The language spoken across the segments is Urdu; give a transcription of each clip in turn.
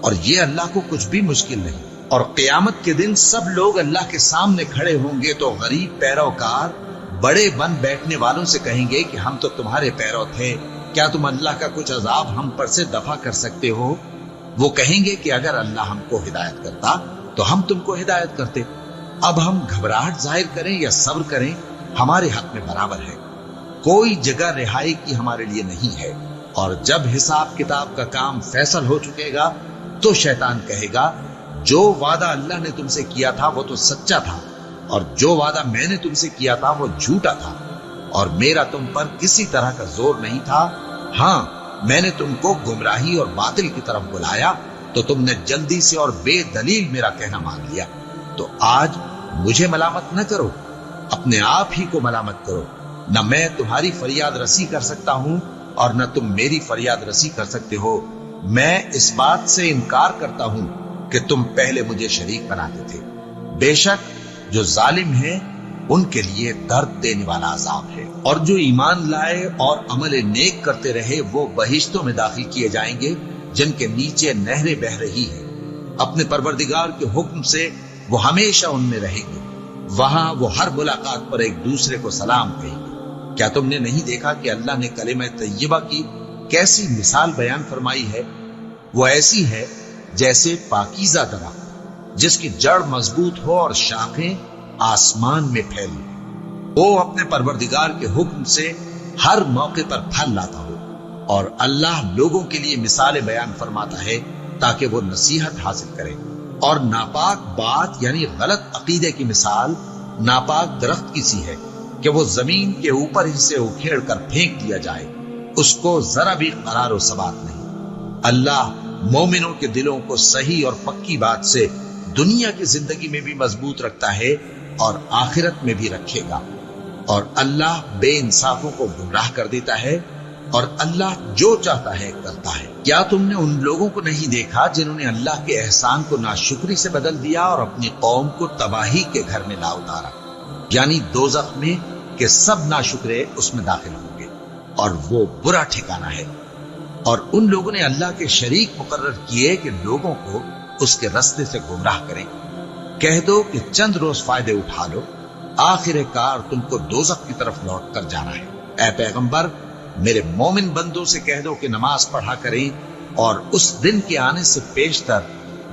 اور یہ اللہ کو کچھ بھی مشکل نہیں. اور قیامت کے دن سب لوگ اللہ کے سامنے کھڑے ہوں گے تو غریب پیروکار بڑے بن بیٹھنے والوں سے کہیں گے کہ ہم تو تمہارے پیرو تھے، کیا تم اللہ کا کچھ عذاب ہم پر سے دفع کر سکتے ہو؟ وہ کہیں گے کہ اگر اللہ ہم کو ہدایت کرتا تو ہم تم کو ہدایت کرتے. اب ہم گھبراہٹ ظاہر کریں یا صبر کریں ہمارے حق میں برابر ہے، کوئی جگہ رہائی کی ہمارے لیے نہیں ہے. اور جب حساب کتاب کا کام فیصل ہو چکے گا تو شیطان کہے گا جو وعدہ اللہ نے تم سے کیا تھا وہ تو سچا تھا، اور جو وعدہ میں نے تم سے کیا تھا وہ جھوٹا تھا، اور میرا تم پر کسی طرح کا زور نہیں تھا. ہاں، میں نے تم کو گمراہی اور باطل کی طرف بلایا تو تم نے جلدی سے اور بے دلیل میرا کہنا مان لیا. تو آج مجھے ملامت نہ کرو، اپنے آپ ہی کو ملامت کرو. نہ میں تمہاری فریاد رسی کر سکتا ہوں اور نہ تم میری فریاد رسی کر سکتے ہو. میں اس بات سے انکار کرتا ہوں کہ تم پہلے مجھے شریک بناتے تھے. بے شک جو ظالم ہیں ان کے لیے درد دینے والا عذاب ہے. اور جو ایمان لائے اور عمل نیک کرتے رہے وہ بہشتوں میں داخل کیے جائیں گے جن کے نیچے نہریں بہہ رہی ہیں. اپنے پروردگار کے حکم سے وہ ہمیشہ ان میں رہیں گے. وہاں وہ ہر ملاقات پر ایک دوسرے کو سلام کہیں گے. کیا تم نے نہیں دیکھا کہ اللہ نے کلمہ طیبہ کی کیسی مثال بیان فرمائی ہے؟ وہ ایسی ہے جیسے پاکیزہ درخت جس کی جڑ مضبوط ہو اور شاخیں آسمان میں پھیلی. وہ اپنے پروردگار کے حکم سے ہر موقع پر پھل لاتا ہو. اور اللہ لوگوں کے لیے مثالیں بیان فرماتا ہے تاکہ وہ نصیحت حاصل کریں. اور ناپاک بات یعنی غلط عقیدے کی مثال ناپاک درخت کی سی ہے کہ وہ زمین کے اوپر ہی سے اکھیڑ کر پھینک دیا جائے، اس کو ذرا بھی قرار و ثبات نہیں. اللہ مومنوں کے دلوں کو صحیح اور پکی بات سے دنیا کی زندگی میں بھی مضبوط رکھتا ہے اور آخرت میں بھی رکھے گا. اور اللہ بے انصافوں کو گمراہ کر دیتا ہے اور اللہ جو چاہتا ہے کرتا ہے. کیا تم نے ان لوگوں کو نہیں دیکھا جنہوں نے اللہ کے احسان کو ناشکری سے بدل دیا اور اپنی قوم کو تباہی کے گھر میں لا اتارا، یعنی دوزخ میں، کہ سب ناشکرے اس میں داخل ہوں گے اور وہ برا ٹھکانہ ہے. اور ان لوگوں نے اللہ کے شریک مقرر کیے کہ لوگوں کو اس کے رستے سے گمراہ کریں. کہہ دو کہ چند روز فائدے اٹھا لو، آخر کار تم کو دوزخ کی طرف لوٹ کر جانا ہے. اے پیغمبر، میرے مومن بندوں سے کہہ دو کہ نماز پڑھا کریں اور اس دن کے آنے سے پیشتر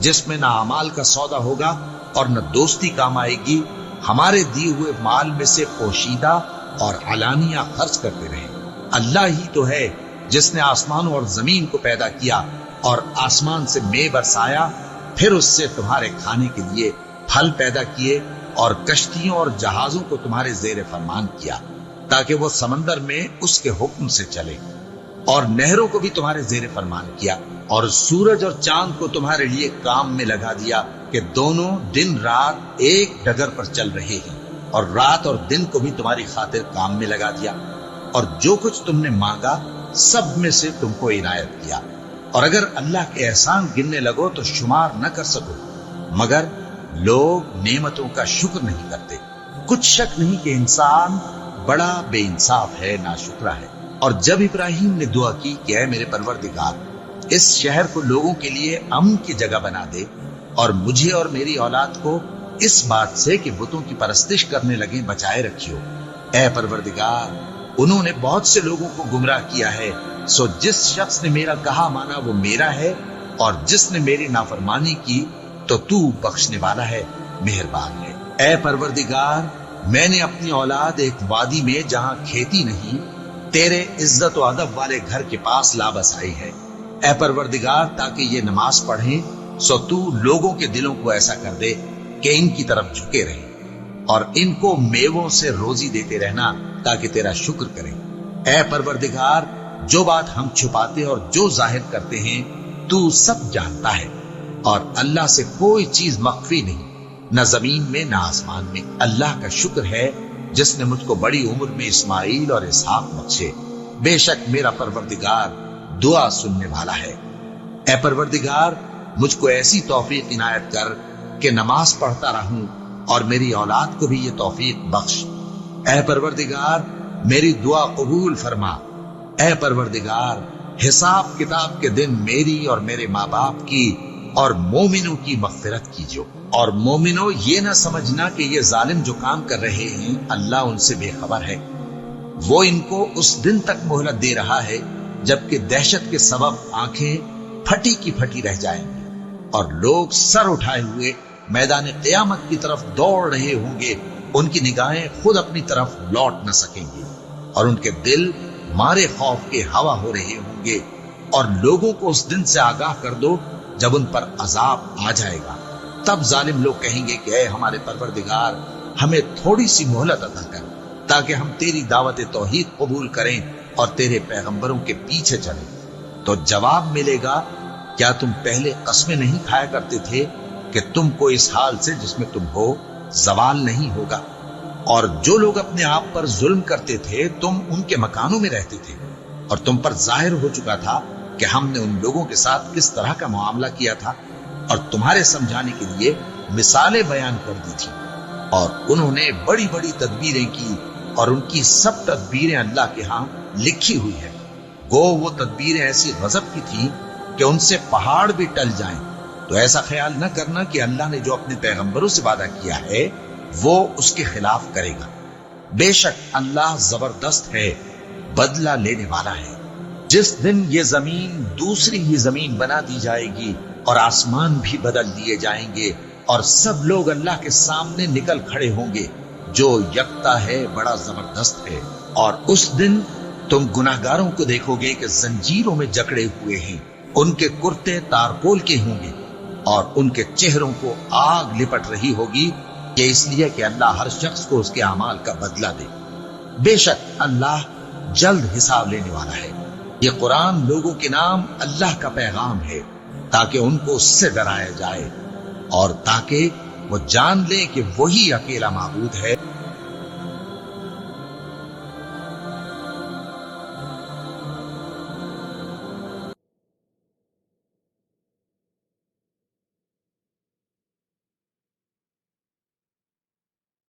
جس میں نہ اعمال کا سودا ہوگا اور نہ دوستی کام آئے گی، ہمارے دیے ہوئے مال میں سے پوشیدہ اور علانیہ خرچ کرتے رہیں. اللہ ہی تو ہے جس نے آسمانوں اور زمین کو پیدا کیا اور آسمان سے مے برسایا، پھر اس سے تمہارے کھانے کے لیے پھل پیدا کیے اور کشتیوں اور جہازوں کو تمہارے زیر فرمان کیا تاکہ وہ سمندر میں اس کے حکم سے چلے، اور نہروں کو بھی تمہارے زیر فرمان کیا، اور سورج اور چاند کو تمہارے لیے کام میں لگا دیا کہ دونوں دن رات ایک ڈگر پر چل رہے ہیں، اور رات اور دن کو بھی تمہاری خاطر کام میں لگا دیا، اور جو کچھ تم نے مانگا سب میں سے تم کو عنایت کیا. اور اگر اللہ کے احسان گننے لگو تو شمار نہ کر سکو، مگر لوگ نعمتوں کا شکر نہیں کرتے. کچھ شک نہیں کہ انسان بڑا بے انصاف ہے، ناشکرا ہے. اور جب ابراہیم نے دعا کی کہ اے میرے پروردگار، اس شہر کو لوگوں کے لیے امن کی جگہ بنا دے اور مجھے اور میری اولاد کو اس بات سے کہ بتوں کی پرستش کرنے لگے بچائے رکھیو. اے پروردگار، انہوں نے بہت سے لوگوں کو گمراہ کیا ہے، سو جس شخص نے میرا کہا مانا وہ میرا ہے، اور جس نے میری نافرمانی کی تو تو بخشنے والا ہے، مہربان ہے. اے پروردگار، میں نے اپنی اولاد ایک وادی میں جہاں کھیتی نہیں تیرے عزت و ادب والے گھر کے پاس لا بسائی ہے. اے پروردگار، تاکہ یہ نماز پڑھیں سو تو لوگوں کے دلوں کو ایسا کر دے کہ ان کی طرف جھکے رہیں، اور ان کو میووں سے روزی دیتے رہنا تاکہ تیرا شکر کریں. اے پروردگار، جو بات ہم چھپاتے اور جو ظاہر کرتے ہیں تو سب جانتا ہے، اور اللہ سے کوئی چیز مخفی نہیں، نہ زمین میں نہ آسمان میں. اللہ کا شکر ہے جس نے مجھ کو بڑی عمر میں اسماعیل اور اسحاق بخشے. بے شک میرا پروردگار دعا سننے والا ہے. اے پروردگار، مجھ کو ایسی توفیق عنایت کر کہ نماز پڑھتا رہوں اور میری اولاد کو بھی یہ توفیق بخش. اے پروردگار، میری دعا قبول فرما. اے پروردگار، حساب کتاب کے دن میری اور میرے ماں باپ کی اور مومنوں کی مغفرت کیجو۔ اور مومنوں یہ نہ سمجھنا کہ یہ ظالم جو کام کر رہے ہیں اللہ ان سے بے خبر ہے، وہ ان کو اس دن تک مہلت دے رہا ہے جبکہ دہشت کے سبب آنکھیں پھٹی کی پھٹی رہ جائیں گی اور لوگ سر اٹھائے ہوئے میدان قیامت کی طرف دوڑ رہے ہوں گے، ان کی نگاہیں خود اپنی طرف لوٹ نہ سکیں گے اور ان کے دل مارے خوف کے ہوا ہو رہے ہوں گے۔ اور لوگوں کو اس دن سے آگاہ کر دو جب ان پر عذاب آ جائے گا، تب ظالم لوگ کہیں گے کہ اے ہمارے پروردگار ہمیں تھوڑی سی مہلت عطا کر تاکہ ہم تیری دعوت توحید قبول کریں اور تیرے پیغمبروں کے پیچھے چلیں۔ تو جواب ملے گا، کیا تم پہلے قسمیں نہیں کھایا کرتے تھے کہ تم کو اس حال سے جس میں تم ہو زوال نہیں ہوگا؟ اور جو لوگ اپنے آپ پر ظلم کرتے تھے تم ان کے مکانوں میں رہتے تھے اور تم پر ظاہر ہو چکا تھا کہ ہم نے ان لوگوں کے ساتھ کس طرح کا معاملہ کیا تھا اور تمہارے سمجھانے کے لیے مثالیں بیان کر دی تھی۔ اور انہوں نے بڑی بڑی تدبیریں کی اور ان کی سب تدبیریں اللہ کے ہاں لکھی ہوئی ہے۔ گو وہ تدبیریں ایسی غضب کی تھی کہ ان سے پہاڑ بھی ٹل جائیں۔ تو ایسا خیال نہ کرنا کہ اللہ نے جو اپنے پیغمبروں سے وعدہ کیا ہے وہ اس کے خلاف کرے گا۔ بے شک اللہ زبردست ہے، بدلہ لینے والا ہے۔ جس دن یہ زمین دوسری ہی زمین بنا دی جائے گی اور آسمان بھی بدل دیے جائیں گے اور سب لوگ اللہ کے سامنے نکل کھڑے ہوں گے جو یکتا ہے، بڑا زبردست ہے۔ اور اس دن تم گناہگاروں کو دیکھو گے کہ زنجیروں میں جکڑے ہوئے ہیں، ان کے کرتے تارپول کے ہوں گے اور ان کے چہروں کو آگ لپٹ رہی ہوگی، کہ اس لیے کہ اللہ ہر شخص کو اس کے اعمال کا بدلہ دے۔ بے شک اللہ جلد حساب لینے والا ہے۔ یہ قرآن لوگوں کے نام اللہ کا پیغام ہے تاکہ ان کو اس سے ڈرایا جائے اور تاکہ وہ جان لیں کہ وہی اکیلا معبود ہے